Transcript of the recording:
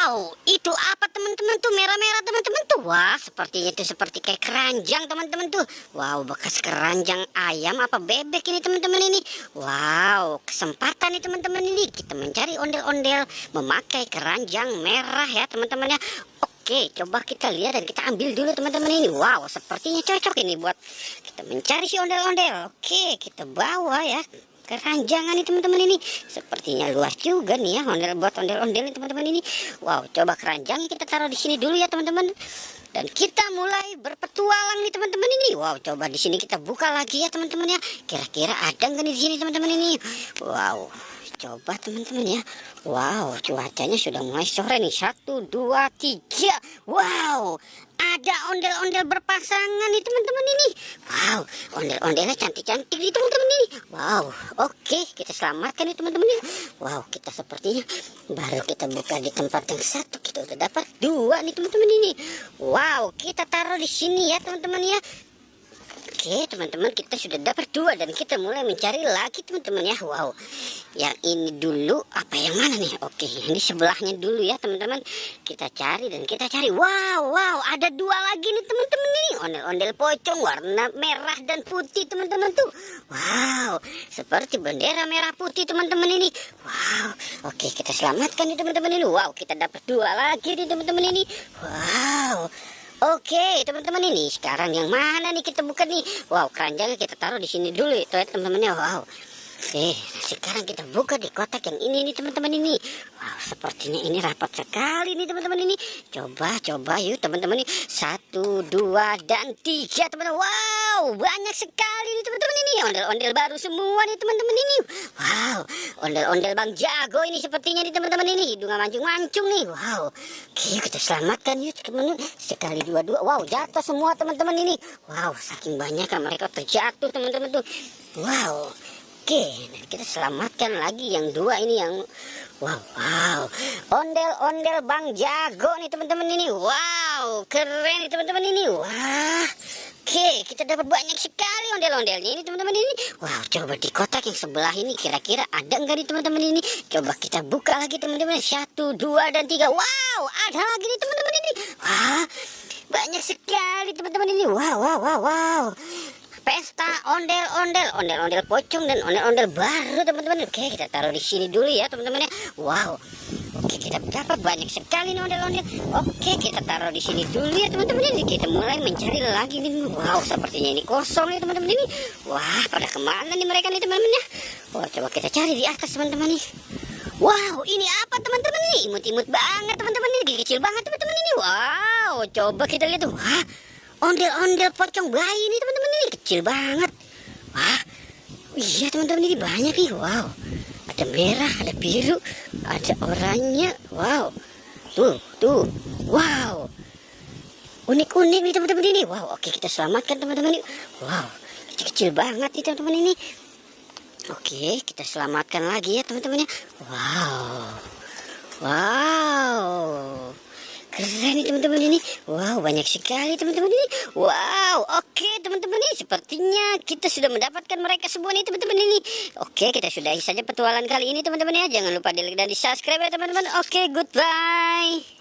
Wow, itu apa teman-teman tuh, merah-merah teman-teman tuh? Wah, sepertinya itu seperti kayak keranjang teman-teman tuh. Wow, bekas keranjang ayam apa bebek ini teman-teman ini. Wow, kesempatan nih teman-teman ini. Kita mencari ondel-ondel memakai keranjang merah ya teman-teman ya. Oke, coba kita lihat dan kita ambil dulu teman-teman ini. Wow, sepertinya cocok ini buat kita mencari si ondel-ondel. Oke, kita bawa ya. Keranjangan nih teman-teman ini, sepertinya luas juga nih ya buat ondel-ondel nih teman-teman ini. Wow, coba keranjangnya kita taruh di sini dulu ya teman-teman. Dan kita mulai berpetualang nih teman-teman ini. Wow, coba di sini kita buka lagi ya teman-teman ya. Kira-kira ada nggak nih di sini teman-teman ini? Wow, coba teman-teman ya. Wow, cuacanya sudah mulai sore nih. 1, 2, 3. Wow, ada ondel-ondel berpasangan nih teman-teman ini. Wow, ondel-ondelnya cantik-cantik nih teman-teman ini. Wow, oke, kita selamatkan nih teman-teman ini. Wow, kita sepertinya baru kita buka di tempat yang satu, kita udah dapat 2 nih teman-teman ini. Wow, kita taruh di sini ya teman-teman ya. Oke teman-teman, kita sudah dapat 2 dan kita mulai mencari lagi teman-teman ya. Wow, yang ini dulu apa yang mana nih? Oke, yang di sebelahnya dulu ya teman-teman. Kita cari dan kita cari. Wow, ada 2 lagi nih teman-teman nih. Ondel-ondel pocong warna merah dan putih teman-teman tuh. Wow, seperti bendera merah putih teman-teman ini. Wow, oke, kita selamatkan nih teman-teman ini. Wow, kita dapat 2 lagi nih teman-teman ini. Wow. Oke teman-teman, ini sekarang yang mana nih kita buka nih? Wow, keranjangnya kita taruh di sini dulu itu ya teman-teman ya. Wow. Oke, sekarang kita buka di kotak yang ini nih teman-teman ini. Wow, sepertinya ini rapat sekali nih teman-teman ini. Coba yuk teman-teman ini. 1, 2 dan 3 teman-teman. Wow, banyak sekali nih teman-teman ini. Ondel-ondel baru semua nih teman-teman ini. Wow, ondel-ondel Bang Jago ini sepertinya nih teman-teman ini. Hidungnya mancung-mancung nih. Wow. Oke, kita selamatkan yuk teman-teman. Sekali 2. Wow, jatuh semua teman-teman ini. Wow, saking banyak kan mereka terjatuh teman-teman tuh. Wow. Oke, kita selamatkan lagi yang 2 ini yang wow, ondel-ondel Bang Jago nih teman-teman ini. Wow, keren nih teman-teman ini. Wah, oke, kita dapat banyak sekali ondel-ondelnya ini teman-teman ini. Wow, coba di kotak yang sebelah ini kira-kira ada nggak nih teman-teman ini? Coba kita buka lagi teman-teman. 1, 2 dan 3. Wow, ada lagi nih teman-teman ini. Wah, banyak sekali teman-teman ini. Wow. Pesta ondel-ondel pocong dan ondel-ondel baru teman-teman. Oke, kita taruh di sini dulu ya teman-teman ya. Wow. Oke, kita dapat banyak sekali nih ondel-ondel. Oke, kita taruh di sini dulu ya teman-teman ini. Kita mulai mencari lagi nih. Wow, sepertinya ini kosong nih teman-teman ini. Wah, pada kemana nih mereka nih teman-teman ya? Wah, coba kita cari di atas teman-teman nih. Wow, ini apa teman-teman ini? Imut-imut banget teman-teman ini. Kecil banget teman-teman ini. Wow, coba kita lihat tuh. Wah, ondel-ondel pocong bayi ini teman-teman ini, kecil banget. Wah, iya teman-teman ini banyak nih. Wow, ada merah, ada biru, ada oranye. Wow, tuh. Wow, unik-unik nih teman-teman ini. Wow, oke, kita selamatkan teman-teman ini. Wow, kecil-kecil banget nih teman-teman ini. Oke, kita selamatkan lagi ya teman-teman ya. Wow. Keren nih teman-teman ini. Wow, banyak sekali teman-teman ini. Wow, oke teman-teman ini. Sepertinya kita sudah mendapatkan mereka semua nih teman-teman ini. Oke, kita sudahi saja petualangan kali ini teman-teman ya. Jangan lupa di like dan di subscribe ya teman-teman. Oke, goodbye.